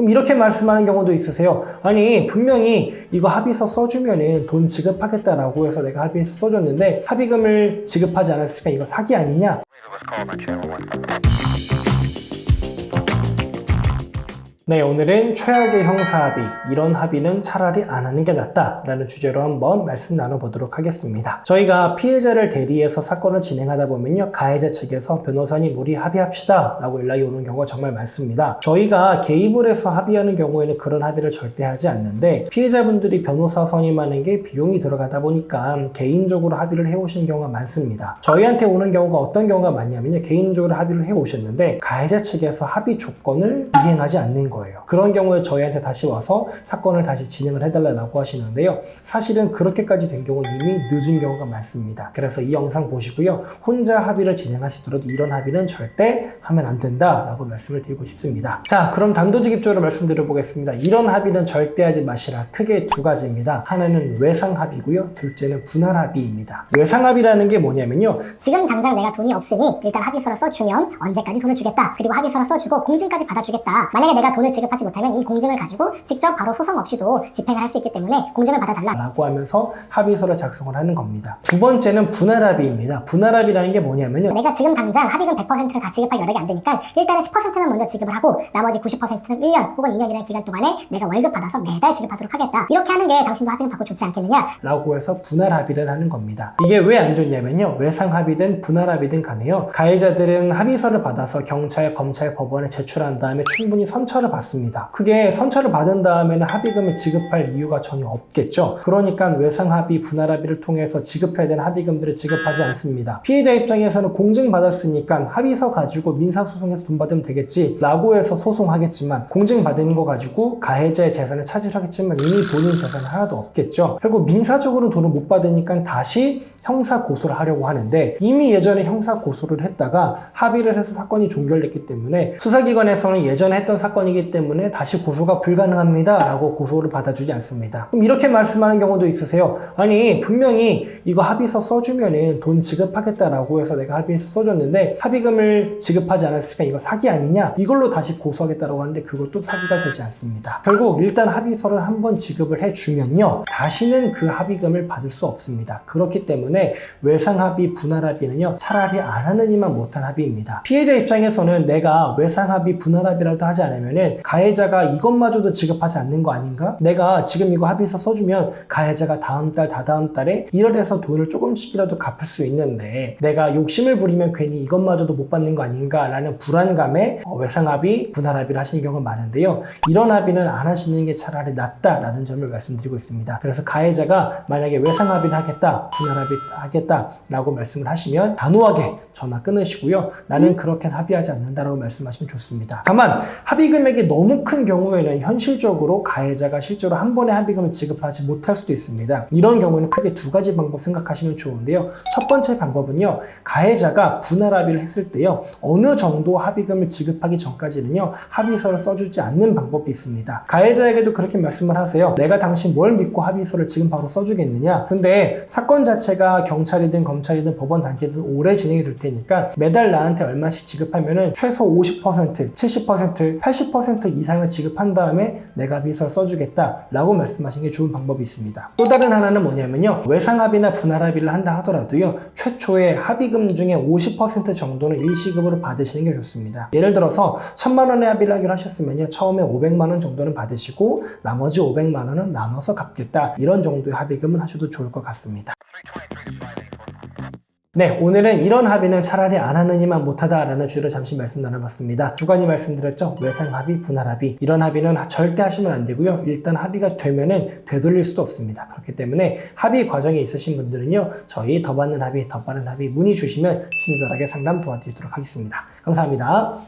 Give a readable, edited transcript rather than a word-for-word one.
그럼 이렇게 말씀하는 경우도 있으세요. 아니 분명히 이거 합의서 써주면은 돈 지급하겠다라고 해서 내가 합의서 써줬는데 합의금을 지급하지 않았으니까 이거 사기 아니냐? 네, 오늘은 최악의 형사합의, 이런 합의는 차라리 안 하는 게 낫다 라는 주제로 한번 말씀 나눠보도록 하겠습니다. 저희가 피해자를 대리해서 사건을 진행하다 보면요, 가해자 측에서 변호사님 우리 합의합시다 라고 연락이 오는 경우가 정말 많습니다. 저희가 개입을 해서 합의하는 경우에는 그런 합의를 절대 하지 않는데, 피해자분들이 변호사 선임하는 게 비용이 들어가다 보니까 개인적으로 합의를 해오시는 경우가 많습니다. 저희한테 오는 경우가 어떤 경우가 많냐면요, 개인적으로 합의를 해오셨는데 가해자 측에서 합의 조건을 이행하지 않는 거예요. 그런 경우에 저희한테 다시 와서 사건을 다시 진행을 해달라고 하시는데요, 사실은 그렇게까지 된 경우 이미 늦은 경우가 많습니다. 그래서 이 영상 보시고요, 혼자 합의를 진행하시더라도 이런 합의는 절대 하면 안 된다라고 말씀을 드리고 싶습니다. 자, 그럼 단도직입적으로 말씀드려 보겠습니다. 이런 합의는 절대 하지 마시라. 크게 두 가지입니다. 하나는 외상합의고요, 둘째는 분할합의입니다. 외상합의라는 게 뭐냐면요, 지금 당장 내가 돈이 없으니 일단 합의서를 써주면 언제까지 돈을 주겠다, 그리고 합의서를 써주고 공증까지 받아주겠다. 만약에 내가 돈을 지급하지 못하면 이 공증을 가지고 직접 바로 소송 없이도 집행을 할 수 있기 때문에 공증을 받아달라 라고 하면서 합의서를 작성을 하는 겁니다. 두 번째는 분할합의입니다. 분할합의라는 게 뭐냐면요, 내가 지금 당장 합의금 100%를 다 지급할 여력이 안 되니까 일단은 10%는 먼저 지급을 하고 나머지 90%는 1년 혹은 2년이라는 기간 동안에 내가 월급 받아서 매달 지급하도록 하겠다. 이렇게 하는 게 당신도 합의금 받고 좋지 않겠느냐 라고 해서 분할합의를 하는 겁니다. 이게 왜 안 좋냐면요, 외상합의든 분할합의든 간에요, 가해자들은 합의서를 받아서 경찰, 검찰, 법원에 제출한 다음에 충분히 선처를 받습니다. 그게 선처를 받은 다음에는 합의금을 지급할 이유가 전혀 없겠죠. 그러니까 외상합의, 분할합의를 통해서 지급해야 되는 합의금들을 지급하지 않습니다. 피해자 입장에서는 공증받았으니까 합의서 가지고 민사소송에서 돈 받으면 되겠지 라고 해서 소송하겠지만, 공증받은 거 가지고 가해자의 재산을 차지를 하겠지만 이미 본인 재산은 하나도 없겠죠. 결국 민사적으로 돈을 못 받으니까 다시 형사 고소를 하려고 하는데, 이미 예전에 형사 고소를 했다가 합의를 해서 사건이 종결됐기 때문에 수사기관에서는 예전에 했던 사건이기 때문에 다시 고소가 불가능합니다 라고 고소를 받아주지 않습니다. 그럼 이렇게 말씀하는 경우도 있으세요. 아니 분명히 이거 합의서 써주면은 돈 지급하겠다라고 해서 내가 합의서 써줬는데 합의금을 지급하지 않았으니까 이거 사기 아니냐, 이걸로 다시 고소하겠다라고 하는데 그것도 사기가 되지 않습니다. 결국 일단 합의서를 한번 지급을 해주면요, 다시는 그 합의금을 받을 수 없습니다. 그렇기 때문에 외상합의, 분할합의는요, 차라리 안 하느니만 못한 합의입니다. 피해자 입장에서는 내가 외상합의, 분할합의라도 하지 않으면은 가해자가 이것마저도 지급하지 않는 거 아닌가? 내가 지금 이거 합의서 써주면 가해자가 다음 달, 다다음 달에 1월에서 돈을 조금씩이라도 갚을 수 있는데 내가 욕심을 부리면 괜히 이것마저도 못 받는 거 아닌가 라는 불안감에 외상합의, 분할합의를 하시는 경우가 많은데요, 이런 합의는 안 하시는 게 차라리 낫다라는 점을 말씀드리고 있습니다. 그래서 가해자가 만약에 외상합의를 하겠다, 분할합의 하겠다 라고 말씀을 하시면 단호하게 전화 끊으시고요, 나는 그렇게 합의하지 않는다라고 말씀하시면 좋습니다. 다만 합의 금액이 너무 큰 경우에는 현실적으로 가해자가 실제로 한 번에 합의금을 지급하지 못할 수도 있습니다. 이런 경우는 크게 두 가지 방법 생각하시면 좋은데요, 첫 번째 방법은요, 가해자가 분할합의를 했을 때요, 어느 정도 합의금을 지급하기 전까지는요 합의서를 써주지 않는 방법이 있습니다. 가해자에게도 그렇게 말씀을 하세요. 내가 당신 뭘 믿고 합의서를 지금 바로 써주겠느냐, 근데 사건 자체가 경찰이든 검찰이든 법원 단계든 오래 진행이 될 테니까 매달 나한테 얼마씩 지급하면은 최소 50%, 70%, 80% 이상을 지급한 다음에 내가 합의서를 써주겠다 라고 말씀하신 게 좋은 방법이 있습니다. 또 다른 하나는 뭐냐면요, 외상합의나 분할합의를 한다 하더라도요, 최초에 합의금 중에 50% 정도는 일시금으로 받으시는 게 좋습니다. 예를 들어서 1000만 원의 합의를 하기로 하셨으면요, 처음에 500만 원 정도는 받으시고 나머지 500만 원은 나눠서 갚겠다, 이런 정도의 합의금은 하셔도 좋을 것 같습니다. 네, 오늘은 이런 합의는 차라리 안 하느니만 못하다라는 주제로 잠시 말씀 나눠봤습니다. 두 가지 말씀드렸죠. 외상합의, 분할합의. 이런 합의는 절대 하시면 안 되고요. 일단 합의가 되면은 되돌릴 수도 없습니다. 그렇기 때문에 합의 과정에 있으신 분들은요, 저희 더 받는 합의, 더 빠른 합의 문의 주시면 친절하게 상담 도와드리도록 하겠습니다. 감사합니다.